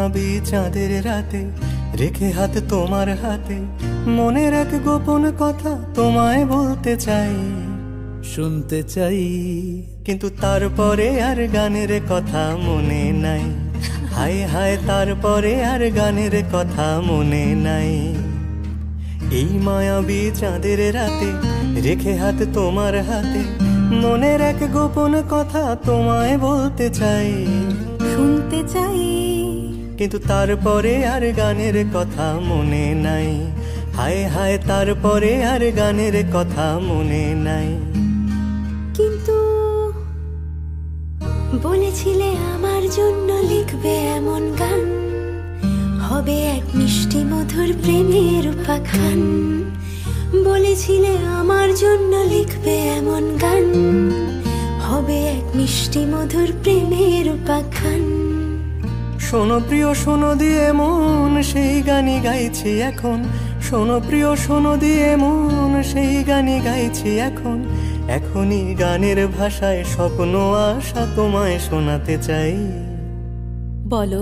মায়াবী চাঁদের রাতে রেখে হাত তোমার হাতে মনের এক গোপন কথা তোমায় বলতে চাই, শুনতে চাই। কিন্তু তারপরে আর গানের কথা মনে নাই। হায় হায় তারপরে আর গানের কথা মনে নাই। এই মায়াবী চাঁদের রাতে রেখে হাত তোমার হাতে মনের এক গোপন কথা তোমায় বলতে চাই, শুনতে চাই। কিন্তু তারপরে আর গানের কথা মনে নাই। হায় হায় তারপরে আর গানের কথা মনে নাই। কিন্তু বলেছিলে আমার জন্য লিখবে এমন গান, হবে এক মিষ্টি মধুর প্রেমের উপাখ্যান। বলেছিলে আমার জন্য লিখবে এমন গান, হবে এক মিষ্টি মধুর প্রেমের উপাখ্যান। শোনো প্রিয় শোনো দিয়ে মন সেই গানই গাইছি এখন। শোনো প্রিয় শোনো দিয়ে মন সেই গানই গাইছি এখন। এখনই গানের ভাষায় স্বপ্ন আশা তোমায় শোনাতে চাই, বলো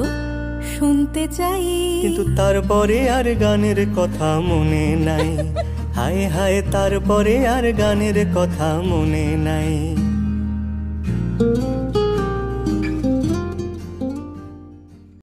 শুনতে চাই। কিন্তু তারপরে আর গানের কথা মনে নাই। হায় হায় তারপরে আর গানের কথা মনে নাই।